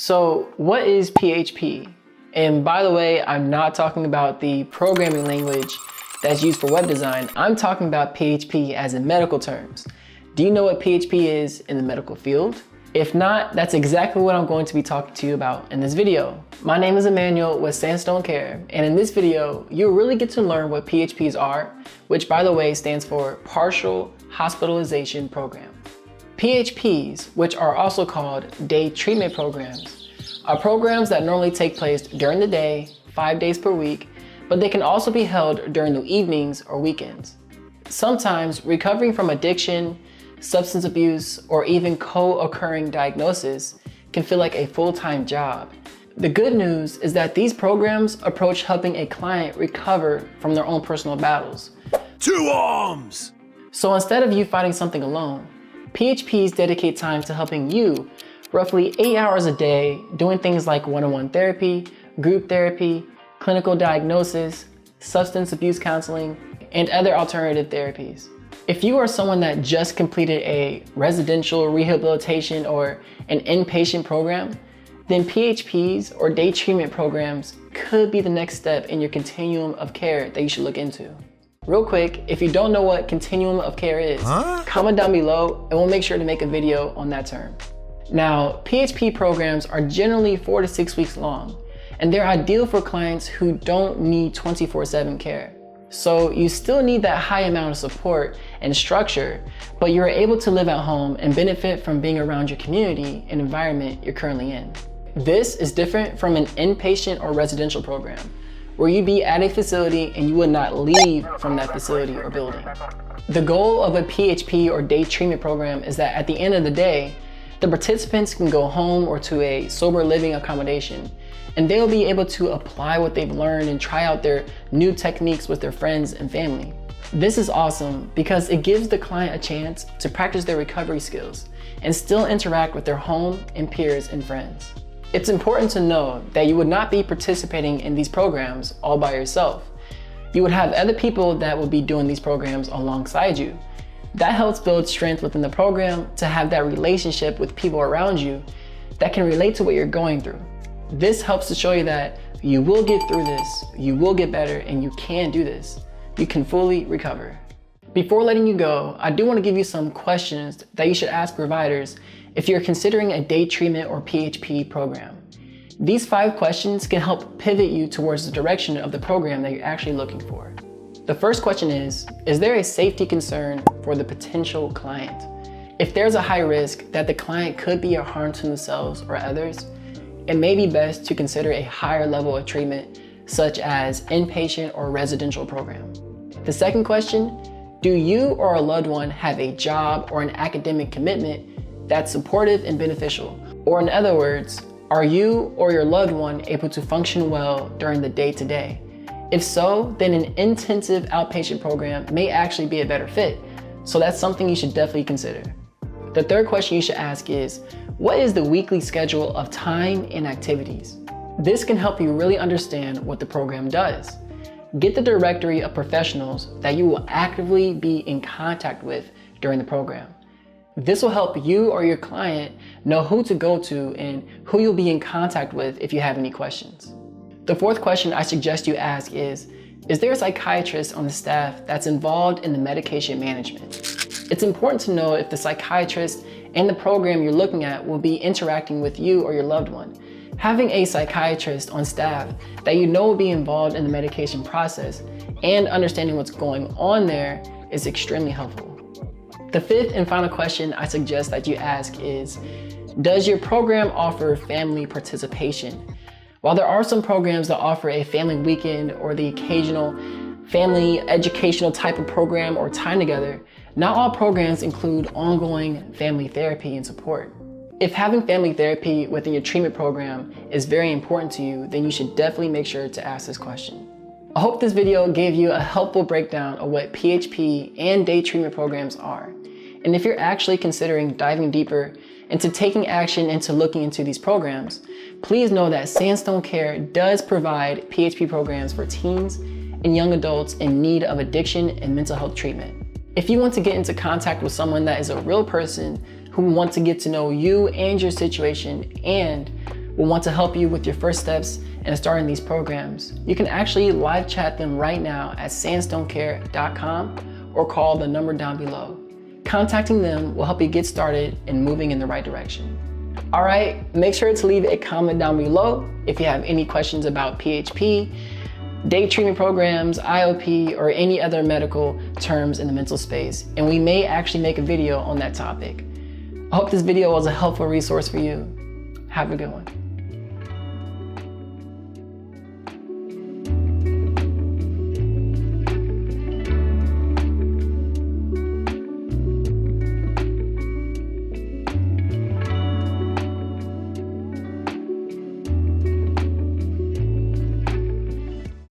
So what is PHP? And by the way, I'm not talking about the programming language that's used for web design. I'm talking about PHP as in medical terms. Do you know what PHP is in the medical field? If not, that's exactly what I'm going to be talking to you about in this video. My name is Emmanuel with Sandstone Care, and in this video, you'll really get to learn what PHPs are, which by the way stands for Partial Hospitalization Program. PHPs, which are also called day treatment programs, are programs that normally take place during the day, 5 days per week, but they can also be held during the evenings or weekends. Sometimes recovering from addiction, substance abuse, or even co-occurring diagnosis can feel like a full-time job. The good news is that these programs approach helping a client recover from their own personal battles. Two arms! So instead of you fighting something alone, PHPs dedicate time to helping you roughly 8 hours a day doing things like one-on-one therapy, group therapy, clinical diagnosis, substance abuse counseling, and other alternative therapies. If you are someone that just completed a residential rehabilitation or an inpatient program, then PHPs or day treatment programs could be the next step in your continuum of care that you should look into. Real quick, if you don't know what continuum of care is, comment down below and we'll make sure to make a video on that term. Now, PHP programs are generally 4 to 6 weeks long, and they're ideal for clients who don't need 24/7 care. So you still need that high amount of support and structure, but you're able to live at home and benefit from being around your community and environment you're currently in. This is different from an inpatient or residential program, where you'd be at a facility and you would not leave from that facility or building. The goal of a PHP or day treatment program is that at the end of the day, the participants can go home or to a sober living accommodation, and they'll be able to apply what they've learned and try out their new techniques with their friends and family. This is awesome because it gives the client a chance to practice their recovery skills and still interact with their home and peers and friends. It's important to know that you would not be participating in these programs all by yourself. You would have other people that will be doing these programs alongside you. That helps build strength within the program to have that relationship with people around you that can relate to what you're going through. This helps to show you that you will get through this, you will get better, and you can do this. You can fully recover. Before letting you go, I do want to give you some questions that you should ask providers if you're considering a day treatment or PHP program. These 5 questions can help pivot you towards the direction of the program that you're actually looking for. The first question is there a safety concern for the potential client? If there's a high risk that the client could be a harm to themselves or others, it may be best to consider a higher level of treatment, such as inpatient or residential program. The second question, do you or a loved one have a job or an academic commitment that's supportive and beneficial? Or in other words, are you or your loved one able to function well during the day-to-day? If so, then an intensive outpatient program may actually be a better fit. So that's something you should definitely consider. The third question you should ask is, what is the weekly schedule of time and activities? This can help you really understand what the program does. Get the directory of professionals that you will actively be in contact with during the program. This will help you or your client know who to go to and who you'll be in contact with if you have any questions. The fourth question I suggest you ask is there a psychiatrist on the staff that's involved in the medication management? It's important to know if the psychiatrist and the program you're looking at will be interacting with you or your loved one. Having a psychiatrist on staff that you know will be involved in the medication process and understanding what's going on there is extremely helpful. The fifth and final question I suggest that you ask is, does your program offer family participation? While there are some programs that offer a family weekend or the occasional family educational type of program or time together, not all programs include ongoing family therapy and support. If having family therapy within your treatment program is very important to you, then you should definitely make sure to ask this question. I hope this video gave you a helpful breakdown of what PHP and day treatment programs are. And if you're actually considering diving deeper into taking action into looking into these programs, please know that Sandstone Care does provide PHP programs for teens and young adults in need of addiction and mental health treatment. If you want to get into contact with someone that is a real person who wants to get to know you and your situation and will want to help you with your first steps in starting these programs. You can actually live chat them right now at sandstonecare.com or call the number down below. Contacting them will help you get started and moving in the right direction. All right, make sure to leave a comment down below if you have any questions about PHP, day treatment programs, IOP, or any other medical terms in the mental space, and we may actually make a video on that topic. I hope this video was a helpful resource for you. Have a good one.